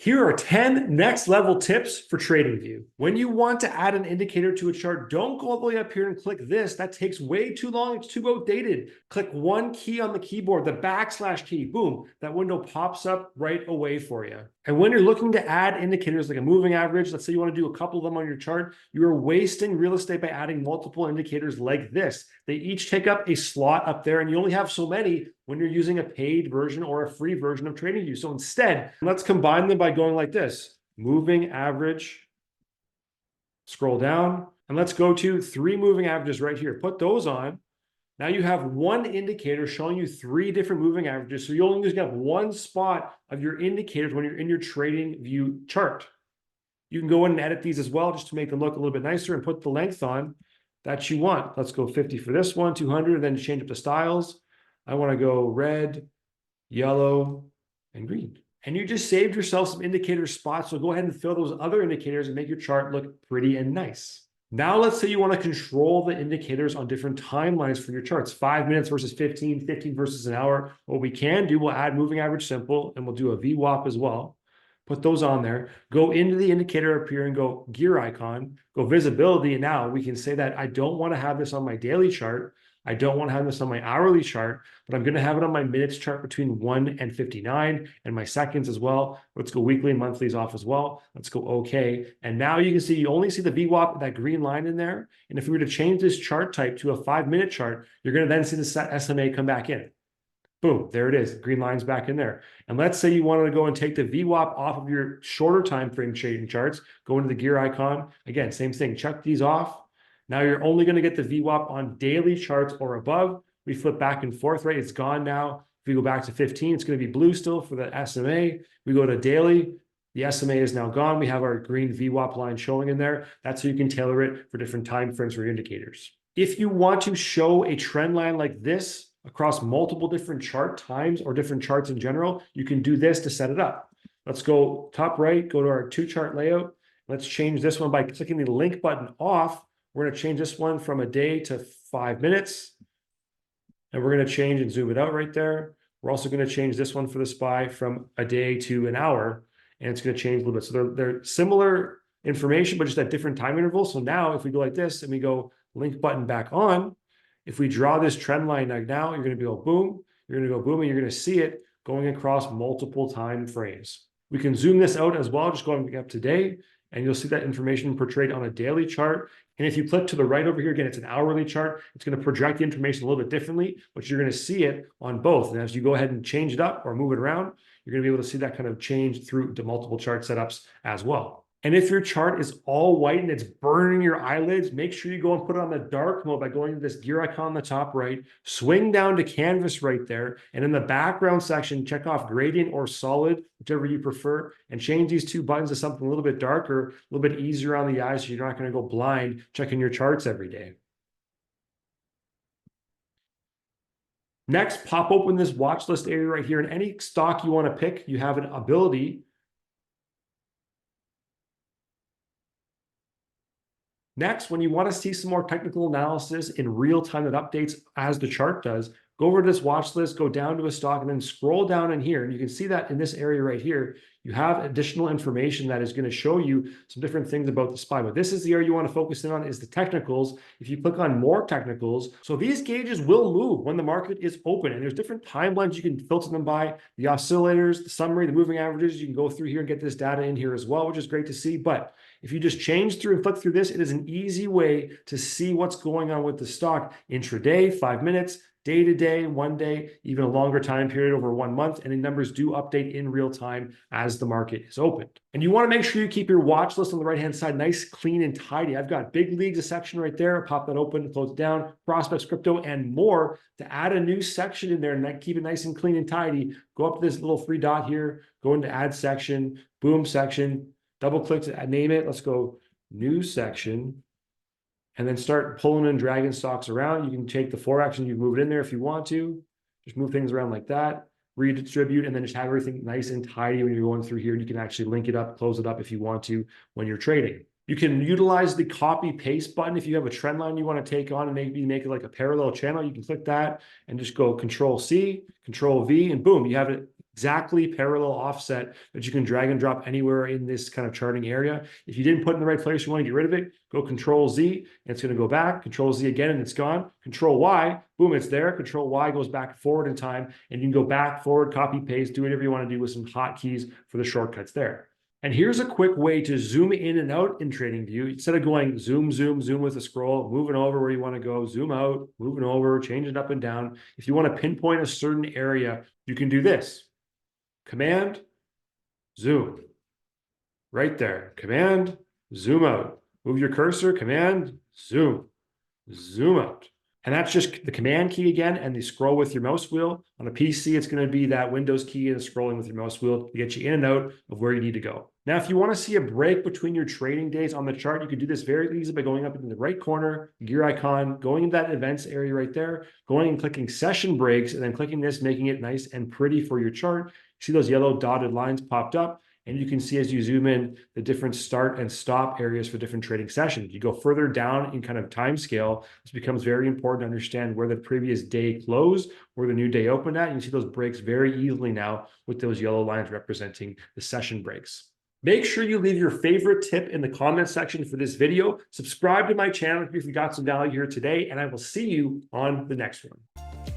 Here are 10 next level tips for TradingView. When you want to add an indicator to a chart, don't go all the way up here and click this. That takes way too long. It's too outdated. Click one key on the keyboard, the backslash key. Boom, that window pops up right away for you. And when you're looking to add indicators like a moving average, let's say you want to do a couple of them on your chart, you are wasting real estate by adding multiple indicators like this. They each take up a slot up there, and you only have so many when you're using a paid version or a free version of TradingView. So instead, let's combine them by going like this: moving average, scroll down, and let's go to 3 moving averages right here. Put those on. Now you have one indicator showing you 3 different moving averages. So you only just have one spot of your indicators when you're in your TradingView chart. You can go in and edit these as well just to make them look a little bit nicer and put the length on that you want. Let's go 50 for this one, 200, and then change up the styles. I want to go red, yellow, and green. And you just saved yourself some indicator spots. So go ahead and fill those other indicators and make your chart look pretty and nice. Now, let's say you want to control the indicators on different timelines for your charts, 5 minutes versus 15, 15 versus an hour. What we can do, we'll add moving average simple, and we'll do a VWAP as well. Put those on there, go into the indicator up here and go gear icon, go visibility. And now we can say that I don't want to have this on my daily chart. I don't want to have this on my hourly chart, but I'm going to have it on my minutes chart between 1 and 59 and my seconds as well. Let's go weekly and monthlies off as well. Let's go OK. And now you can see, you only see the VWAP, that green line in there. And if we were to change this chart type to a 5-minute chart, you're going to then see the SMA come back in. Boom, there it is. Green line's back in there. And let's say you wanted to go and take the VWAP off of your shorter time frame trading charts, go into the gear icon. Again, same thing, check these off. Now you're only going to get the VWAP on daily charts or above. We flip back and forth, right? It's gone now. If we go back to 15, it's going to be blue still for the SMA. We go to daily. The SMA is now gone. We have our green VWAP line showing in there. That's how you can tailor it for different time frames for your indicators. If you want to show a trend line like this across multiple different chart times or different charts in general, you can do this to set it up. Let's go top right, go to our 2-chart layout. Let's change this one by clicking the link button off. We're going to change this one from a day to 5 minutes. And we're going to change and zoom it out right there. We're also going to change this one for the SPY from a day to an hour. And it's going to change a little bit. So they're similar information, but just at different time intervals. So now if we go like this and we go link button back on, if we draw this trend line like now, you're going to go boom, you're going to go boom, and you're going to see it going across multiple time frames. We can zoom this out as well, just going up to day, and you'll see that information portrayed on a daily chart. And if you click to the right over here, again, it's an hourly chart. It's going to project the information a little bit differently, but you're going to see it on both. And as you go ahead and change it up or move it around, you're going to be able to see that kind of change through to multiple chart setups as well. And if your chart is all white and it's burning your eyelids, make sure you go and put it on the dark mode by going to this gear icon on the top right, swing down to canvas right there, and in the background section, check off gradient or solid, whichever you prefer, and change these 2 buttons to something a little bit darker, a little bit easier on the eyes so you're not going to go blind checking your charts every day. Next, pop open this watch list area right here, and any stock you want to pick, you have an ability. Next, when you want to see some more technical analysis in real time that updates as the chart does, go over to this watch list, go down to a stock, and then scroll down in here. And you can see that in this area right here, you have additional information that is going to show you some different things about the SPY. But this is the area you want to focus in on, is the technicals. If you click on more technicals, so these gauges will move when the market is open. And there's different timelines you can filter them by, the oscillators, the summary, the moving averages. You can go through here and get this data in here as well, which is great to see. But if you just change through and flick through this, it is an easy way to see what's going on with the stock intraday, 5 minutes, day to day, 1 day, even a longer time period over 1 month. And the numbers do update in real time as the market is opened. And you want to make sure you keep your watch list on the right-hand side nice, clean, and tidy. I've got big leagues, a section right there. Pop that open, close it down, prospects, crypto, and more. To add a new section in there and keep it nice and clean and tidy, go up to this little 3 dot here, go into add section, boom section, double click to name it. Let's go new section, and then start pulling and dragging stocks around. You can take the Forex and you move it in there if you want to. Just move things around like that, redistribute, and then just have everything nice and tidy when you're going through here. And you can actually link it up, close it up if you want to when you're trading. You can utilize the copy paste button. If you have a trend line you want to take on and maybe make it like a parallel channel, you can click that and just go Control C, Control V, and boom, you have it exactly parallel offset that you can drag and drop anywhere in this kind of charting area. If you didn't put it in the right place, you want to get rid of it, go Control Z, and it's going to go back, Control Z again, and it's gone. Control Y, boom, it's there. Control Y goes back forward in time, and you can go back, forward, copy, paste, do whatever you want to do with some hotkeys for the shortcuts there. And here's a quick way to zoom in and out in TradingView. Instead of going zoom, zoom, zoom with a scroll, moving over where you want to go, zoom out, moving over, change it up and down. If you want to pinpoint a certain area, you can do this. Command, zoom. Right there. Command, zoom out. Move your cursor, Command, zoom. Zoom out. And that's just the Command key again, and the scroll with your mouse wheel. On a PC, it's going to be that Windows key and scrolling with your mouse wheel to get you in and out of where you need to go. Now, if you want to see a break between your trading days on the chart, you could do this very easily by going up in the right corner, gear icon, going into that events area right there, going and clicking session breaks, and then clicking this, making it nice and pretty for your chart. See those yellow dotted lines popped up? And you can see as you zoom in the different start and stop areas for different trading sessions. You go further down in kind of time scale, this becomes very important to understand where the previous day closed, where the new day opened at. And you see those breaks very easily now with those yellow lines representing the session breaks. Make sure you leave your favorite tip in the comment section for this video. Subscribe to my channel if you got some value here today, and I will see you on the next one.